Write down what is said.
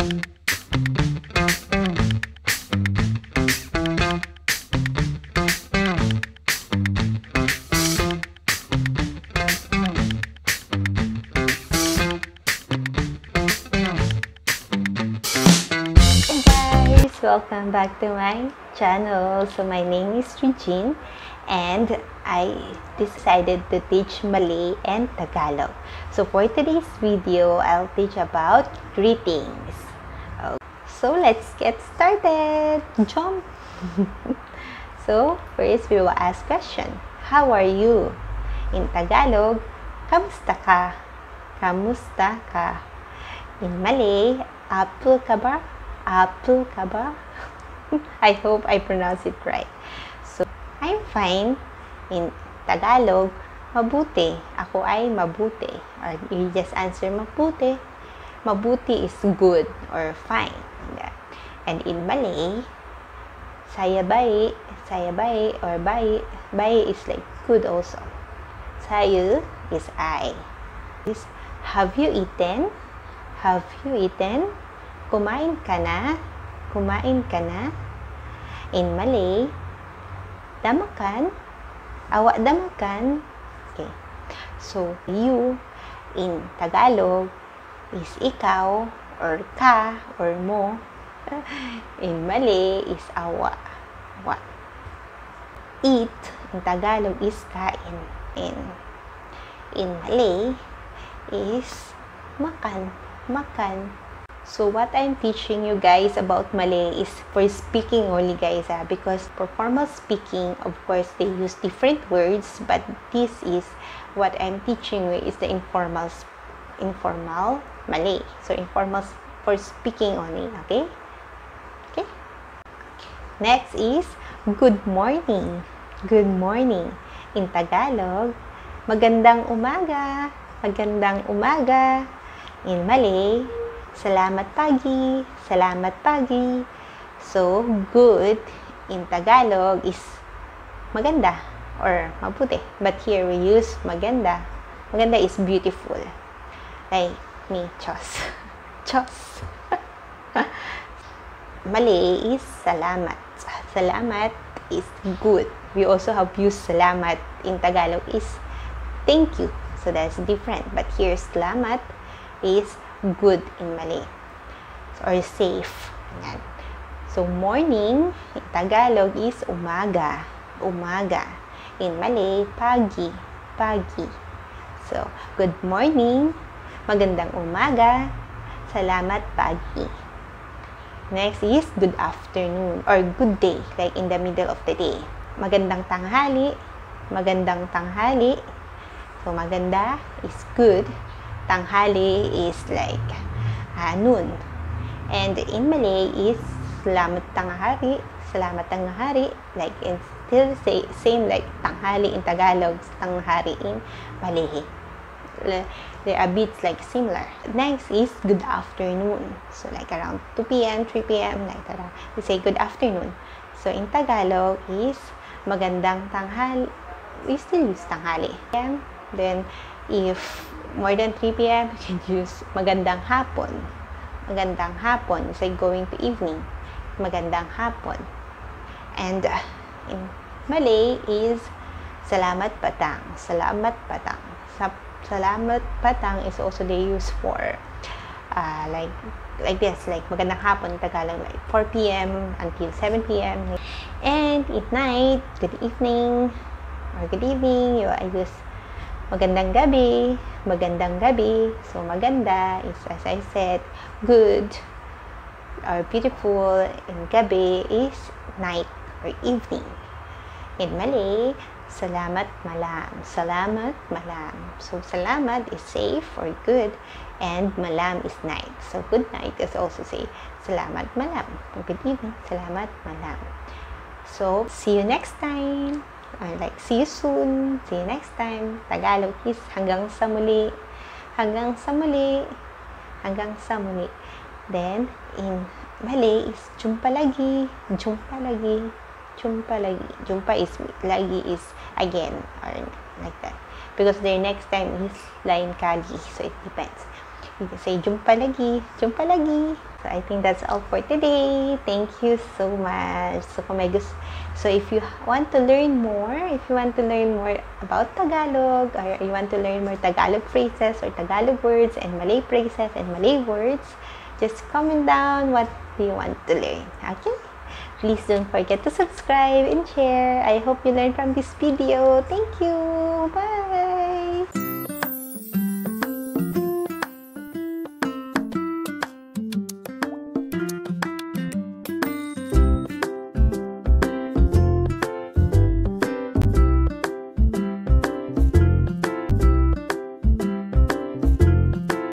Welcome back to my channel. So my name is Regine and I decided to teach Malay and Tagalog. So for today's video, I'll teach about greetings. So let's get started. Jump! So first we will ask question. How are you? In Tagalog, kamusta ka? Kamusta ka? In Malay, apple ka ba? Apple ka ba? I hope I pronounce it right. So, I'm fine. In Tagalog, mabuti. Ako ay mabuti. Or you just answer mabuti. Mabuti is good or fine. And in Malay, saya baik or baik. Baik is like good also. Saya is I. Is have you eaten? Have you eaten? Kumain ka na? Kumain ka na? In Malay, damakan? Awak damakan? Okay. So, you in Tagalog is ikaw or ka or mo. In Malay is awa. Awa. Eat in Tagalog is kain. In Malay is makan. Makan. So what I'm teaching you guys about Malay is for speaking only, guys, because for formal speaking, of course, they use different words, but this is what I'm teaching you is the informal Malay. So informal for speaking only, okay? Okay. Next is good morning. Good morning. In Tagalog, magandang umaga. Magandang umaga. In Malay, salamat pagi. Salamat pagi. So, good in Tagalog is maganda or mabuti. But here we use maganda. Maganda is beautiful. Like me, Chos. Chos. Malay is salamat. Salamat is good. We also have used salamat in Tagalog is thank you. So, that's different. But here, salamat is good in Malay or safe. Ayan. So, morning in Tagalog is umaga. Umaga. In Malay, pagi. Pagi. So, good morning. Magandang umaga. Salamat pagi. Next is good afternoon or good day, like in the middle of the day. Magandang tanghali. Magandang tanghali. So, maganda is good. Tanghali is like noon. And in Malay is selamat tanghali. Selamat tanghali. Like it's still same like tanghali in Tagalog, tanghali in Malay. They are bits like similar. Next is good afternoon. So like around 2 p.m., 3 p.m. like that. We say good afternoon. So in Tagalog is magandang tanghali. We still use tanghali. Then if more than 3 p.m., you can use magandang hapon. Magandang hapon is like going to evening. Magandang hapon. And in Malay is salamat patang. Salamat patang. Salamat patang is also they use for like this, like magandang hapon in Tagalog, like 4 p.m. until 7 p.m. And at night, good evening or good evening, I use magandang gabi. Magandang gabi. So, maganda is, as I said, good or beautiful. And gabi is night or evening. In Malay, salamat malam. Salamat malam. So, salamat is safe or good. And malam is night. So, good night is also say salamat malam. Good evening. Salamat malam. So, see you next time. Or like, see you soon. See you next time. Tagalog is hanggang sa muli. Hanggang sa muli. Hanggang sa muli. Then, in Malay is jumpa lagi. Jumpa lagi. Jumpa lagi. Jumpa is lagi is again. Or like that. Because their next time is lain kali. So, it depends. You can say jumpa lagi. Jumpa lagi. So I think that's all for today. Thank you so much. So if you want to learn more, about Tagalog, or you want to learn more Tagalog phrases or Tagalog words and Malay phrases and Malay words, just comment down what do you want to learn. Okay? Please don't forget to subscribe and share. I hope you learned from this video. Thank you. Bye.